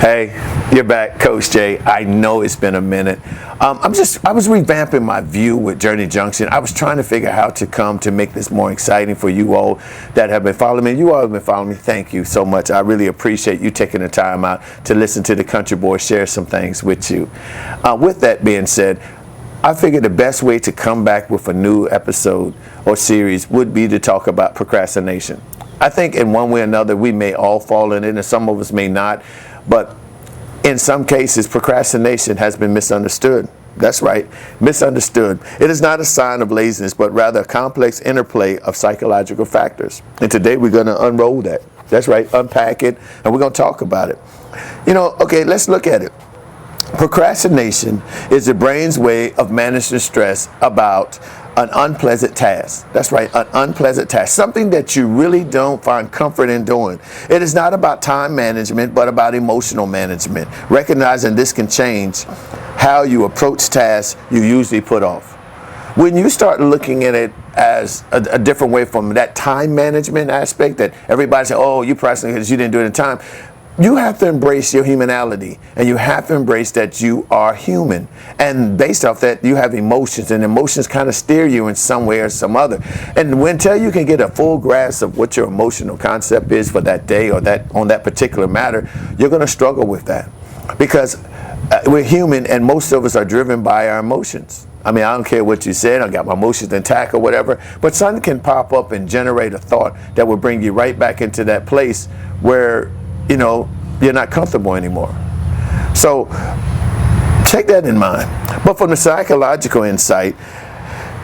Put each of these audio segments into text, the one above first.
Hey, you're back, Coach Jay. I know it's been a minute. I was revamping my view with Journey Junction. I was trying to figure out how to come to make this more exciting for you all that have been following me. You all have been following me. Thank you so much. I really appreciate you taking the time out to listen to the Country Boy share some things with you. With that being said, I figured the best way to come back with a new episode or series would be to talk about procrastination. I think in one way or another we may all fall in it, and some of us may not. But in some cases, procrastination has been misunderstood. That's right, misunderstood. It is not a sign of laziness, but rather a complex interplay of psychological factors. And today we're going to unroll that. That's right, unpack it, and we're going to talk about it. Okay, let's look at it. Procrastination is the brain's way of managing stress about an unpleasant task. That's right, an unpleasant task. Something that you really don't find comfort in doing. It is not about time management, but about emotional management. Recognizing this can change how you approach tasks you usually put off. When you start looking at it as a different way from that time management aspect that everybody says, oh, you procrastinated because you didn't do it in time. You have to embrace your humanality, and you have to embrace that you are human. And based off that, you have emotions, and emotions kind of steer you in some way or some other. And until you can get a full grasp of what your emotional concept is for that day or that on that particular matter, you're going to struggle with that. Because we're human, and most of us are driven by our emotions. I mean, I don't care what you said, I got my emotions intact or whatever, but something can pop up and generate a thought that will bring you right back into that place where you're not comfortable anymore. So take that in mind. But from the psychological insight,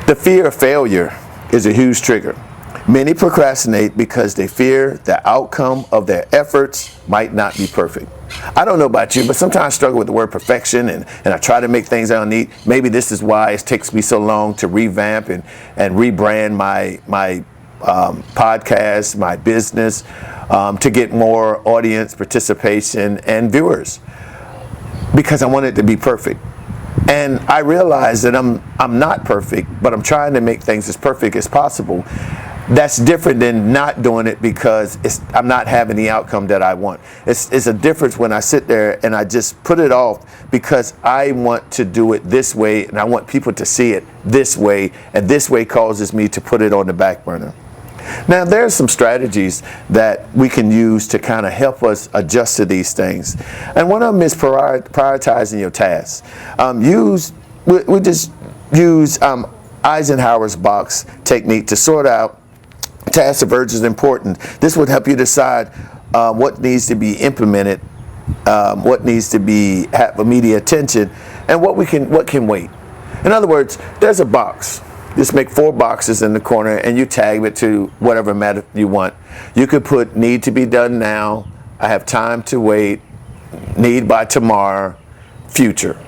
the fear of failure is a huge trigger. Many procrastinate because they fear the outcome of their efforts might not be perfect. I don't know about you, but sometimes I struggle with the word perfection, and I try to make things out neat. Maybe this is why it takes me so long to revamp and rebrand my podcast, my business, to get more audience participation and viewers, because I want it to be perfect. And I realize that I'm not perfect, but I'm trying to make things as perfect as possible. That's different than not doing it because I'm not having the outcome that I want. It's a difference when I sit there and I just put it off because I want to do it this way, and I want people to see it this way, and this way causes me to put it on the back burner. Now, there's some strategies that we can use to kind of help us adjust to these things. And one of them is prioritizing your tasks. We just use Eisenhower's box technique to sort out tasks of urgent importance. This would help you decide what needs to be implemented, what needs to have immediate attention, and what can wait. In other words, there's a box. Just make 4 boxes in the corner and you tag it to whatever matter you want. You could put need to be done now, I have time to wait, need by tomorrow, future.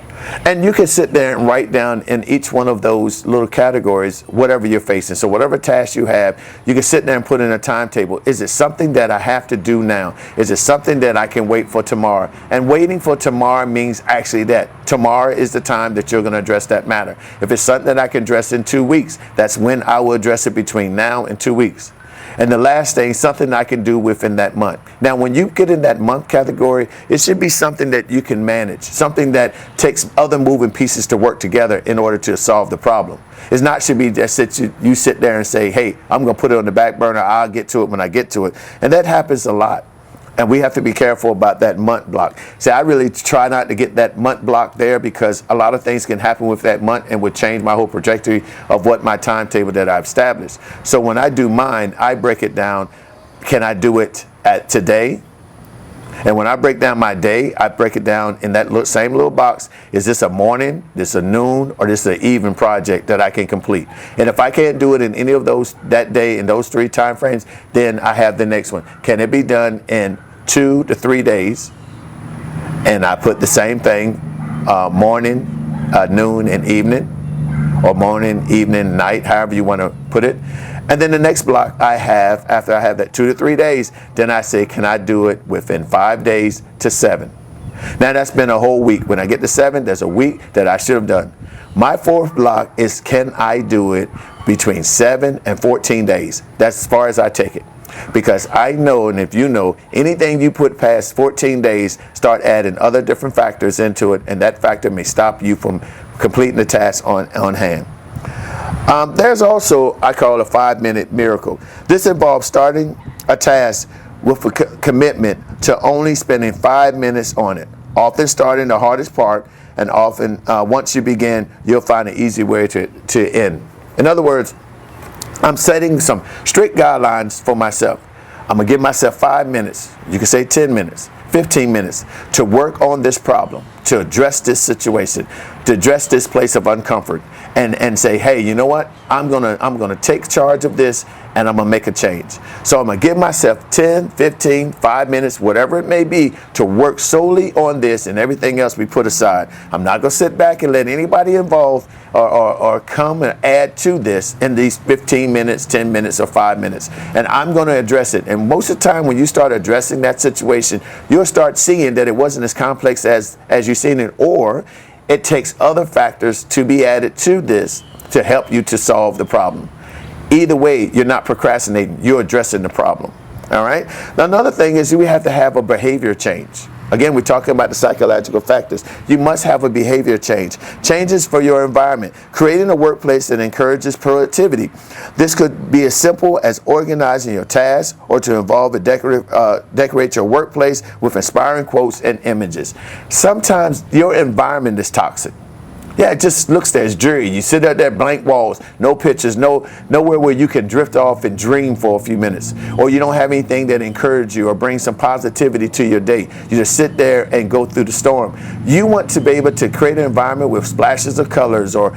And you can sit there and write down in each one of those little categories whatever you're facing. So whatever task you have, you can sit there and put in a timetable. Is it something that I have to do now? Is it something that I can wait for tomorrow? And waiting for tomorrow means actually that tomorrow is the time that you're going to address that matter. If it's something that I can address in 2 weeks, that's when I will address it, between now and 2 weeks. And the last thing, something I can do within that month. Now, when you get in that month category, it should be something that you can manage, something that takes other moving pieces to work together in order to solve the problem. It's not should be just that you sit there and say, hey, I'm going to put it on the back burner, I'll get to it when I get to it. And that happens a lot. And we have to be careful about that month block. See, I really try not to get that month block there because a lot of things can happen with that month and would change my whole trajectory of what my timetable that I've established. So when I do mine, I break it down. Can I do it at today? And when I break down my day, I break it down in that same little box. Is this a morning, this a noon, or this an evening project that I can complete? And if I can't do it in any of those that day in those 3 time frames, then I have the next one. Can it be done in 2 to 3 days? And I put the same thing, morning, noon, and evening, or morning, evening, night, however you want to put it. And then the next block I have, after I have that 2 to 3 days, then I say, can I do it within 5 days to 7? Now that's been a whole week. When I get to 7, there's a week that I should have done. My 4th block is, can I do it between 7 and 14 days? That's as far as I take it. Because I know, and if you know, anything you put past 14 days, start adding other different factors into it, and that factor may stop you from completing the task on hand. There's also, I call it a 5-minute miracle. This involves starting a task with a commitment to only spending 5 minutes on it, often starting the hardest part, and often once you begin, you'll find an easy way to end. In other words, I'm setting some strict guidelines for myself. I'm going to give myself 5 minutes, you can say 10 minutes, 15 minutes, to work on this problem, to address this situation, to address this place of uncomfort, and say, hey, you know what? I'm gonna take charge of this, and I'm gonna make a change. So I'm gonna give myself 10, 15, 5 minutes, whatever it may be, to work solely on this, and everything else we put aside. I'm not gonna sit back and let anybody involved or come and add to this in these 15 minutes, 10 minutes, or 5 minutes. And I'm gonna address it. And most of the time when you start addressing that situation, you'll start seeing that it wasn't as complex as you've seen it, or it takes other factors to be added to this to help you to solve the problem. Either way, you're not procrastinating, you're addressing the problem. All right? Now, another thing is we have to have a behavior change. Again, we're talking about the psychological factors. You must have a behavior change. Changes for your environment. Creating a workplace that encourages productivity. This could be as simple as organizing your tasks, or to involve and decorate your workplace with inspiring quotes and images. Sometimes your environment is toxic. Yeah, it just looks there, it's dreary. You sit out there, blank walls, no pictures, nowhere where you can drift off and dream for a few minutes. Or you don't have anything that encourages you or brings some positivity to your day. You just sit there and go through the storm. You want to be able to create an environment with splashes of colors or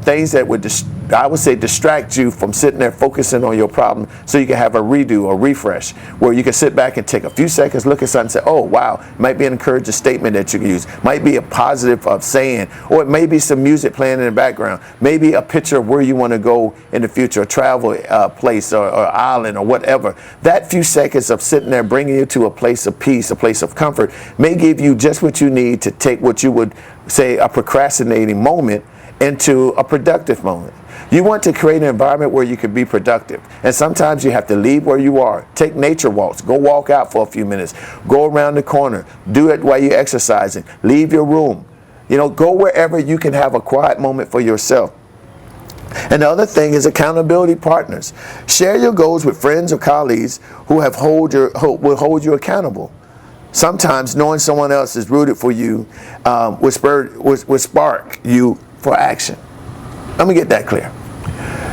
things that would, I would say, distract you from sitting there focusing on your problem, so you can have a redo or refresh, where you can sit back and take a few seconds, look at something and say, oh, wow, might be an encouraging statement that you can use, might be a positive of saying, or it may be some music playing in the background, maybe a picture of where you want to go in the future, a travel place or island or whatever. That few seconds of sitting there bringing you to a place of peace, a place of comfort, may give you just what you need to take what you would say a procrastinating moment into a productive moment. You want to create an environment where you can be productive. And sometimes you have to leave where you are. Take nature walks. Go walk out for a few minutes. Go around the corner. Do it while you're exercising. Leave your room. You know, go wherever you can have a quiet moment for yourself. And the other thing is accountability partners. Share your goals with friends or colleagues who will hold you accountable. Sometimes knowing someone else is rooted for you will spark you for action. Let me get that clear.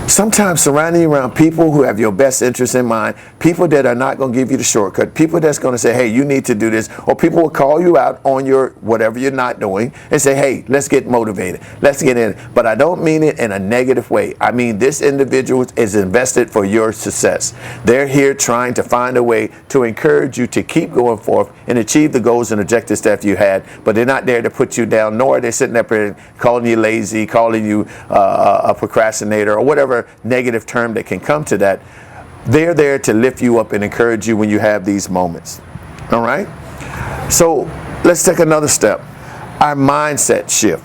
Sometimes surrounding you around people who have your best interests in mind, people that are not going to give you the shortcut, people that's going to say, hey, you need to do this, or people will call you out on your whatever you're not doing and say, hey, let's get motivated, let's get in. But I don't mean it in a negative way. I mean this individual is invested for your success. They're here trying to find a way to encourage you to keep going forth and achieve the goals and objectives that you had, but they're not there to put you down, nor are they sitting up there calling you lazy, calling you a procrastinator, or whatever negative term that can come to that. They're there to lift you up and encourage you when you have these moments. All right? So let's take another step. Our mindset shift.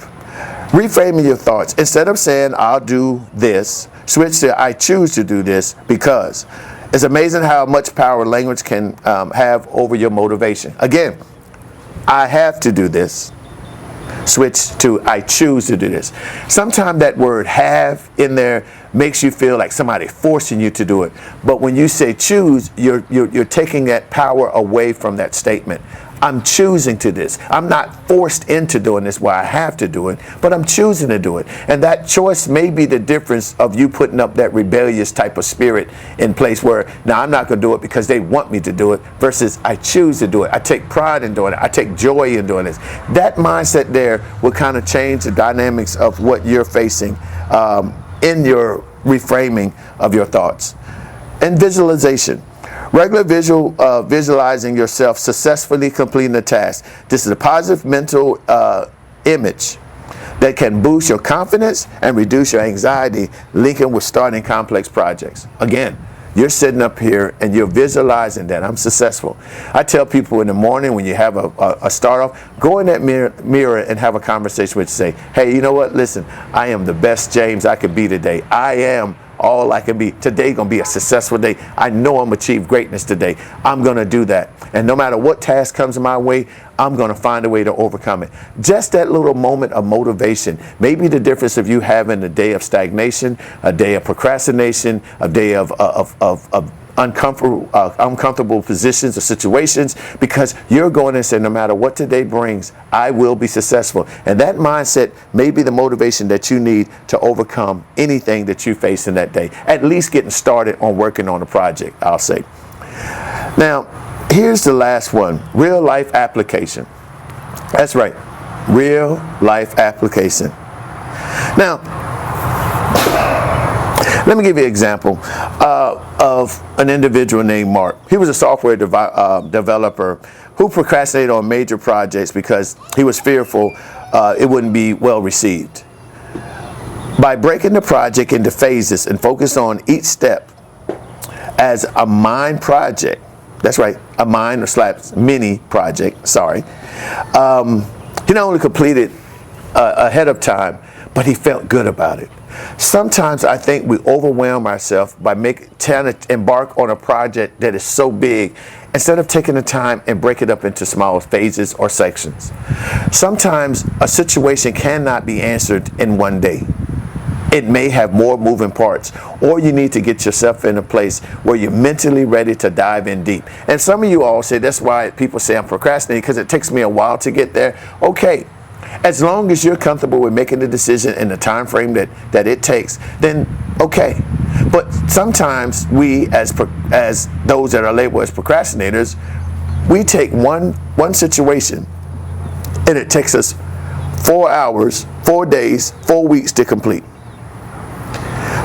Reframing your thoughts. Instead of saying, I'll do this, switch to I choose to do this because. It's amazing how much power language can have over your motivation. Again, I have to do this. Switch to I choose to do this. Sometimes that word have in there makes you feel like somebody forcing you to do it. But when you say choose, you're taking that power away from that statement. I'm choosing to this. I'm not forced into doing this where I have to do it, but I'm choosing to do it. And that choice may be the difference of you putting up that rebellious type of spirit in place where, now I'm not going to do it because they want me to do it, versus I choose to do it. I take pride in doing it. I take joy in doing this. That mindset there will kind of change the dynamics of what you're facing in your reframing of your thoughts. And visualization. Regular visualizing yourself successfully completing a task. This is a positive mental image that can boost your confidence and reduce your anxiety, linking with starting complex projects. Again, you're sitting up here and you're visualizing that I'm successful. I tell people in the morning when you have a start off, go in that mirror and have a conversation with you. Say, hey, you know what? Listen, I am the best James I could be today. I am all I can be. Today going to be a successful day. I know I'm achieve greatness today. I'm going to do that. And no matter what task comes my way, I'm going to find a way to overcome it. Just that little moment of motivation may be the difference of you having a day of stagnation, a day of procrastination, a day of uncomfortable positions or situations, because you're going to say, no matter what today brings, I will be successful. And that mindset may be the motivation that you need to overcome anything that you face in that day. At least getting started on working on a project, I'll say. Now, here's the last one, real life application. That's right, real life application. Now, let me give you an example of an individual named Mark. He was a software developer who procrastinated on major projects because he was fearful it wouldn't be well received. By breaking the project into phases and focus on each step as a mind project, that's right, a mind / mini project, sorry, he not only completed ahead of time, but he felt good about it. Sometimes I think we overwhelm ourselves by trying to embark on a project that is so big instead of taking the time and break it up into small phases or sections. Sometimes a situation cannot be answered in one day. It may have more moving parts, or you need to get yourself in a place where you're mentally ready to dive in deep. And some of you all say, that's why people say I'm procrastinating, because it takes me a while to get there. Okay. As long as you're comfortable with making the decision in the time frame that it takes, then okay. But sometimes we, as those that are labeled as procrastinators, we take one situation and it takes us 4 hours, 4 days, 4 weeks to complete.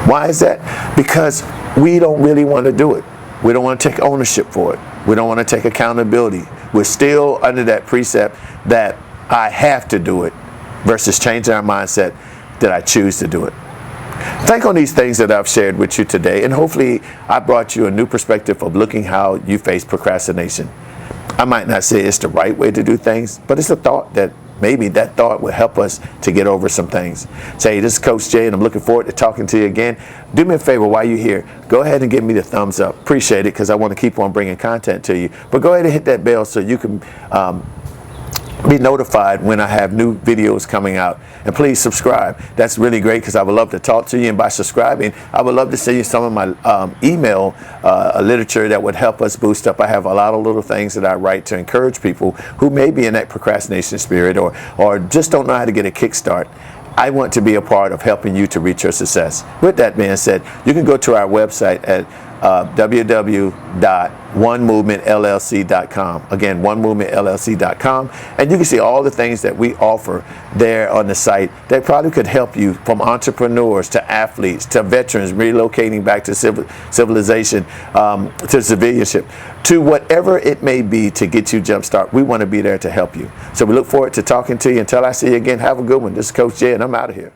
Why is that? Because we don't really want to do it. We don't want to take ownership for it. We don't want to take accountability. We're still under that precept that I have to do it, versus changing our mindset that I choose to do it. Think on these things that I've shared with you today, and hopefully I brought you a new perspective of looking how you face procrastination. I might not say it's the right way to do things, but it's a thought that maybe that thought will help us to get over some things. Say, this is Coach Jay, and I'm looking forward to talking to you again. Do me a favor while you're here. Go ahead and give me the thumbs up. Appreciate it, because I want to keep on bringing content to you. But go ahead and hit that bell so you can be notified when I have new videos coming out. And please subscribe. That's really great, because I would love to talk to you. And by subscribing, I would love to send you some of my email literature that would help us boost up. I have a lot of little things that I write to encourage people who may be in that procrastination spirit or just don't know how to get a kickstart. I want to be a part of helping you to reach your success. With that being said, you can go to our website at www.onemovementllc.com. Again, onemovementllc.com. And you can see all the things that we offer there on the site that probably could help you, from entrepreneurs to athletes to veterans relocating back to civilization, to civilianship, to whatever it may be to get you jumpstart. We want to be there to help you. So we look forward to talking to you. Until I see you again, have a good one. This is Coach Jay, and I'm out of here.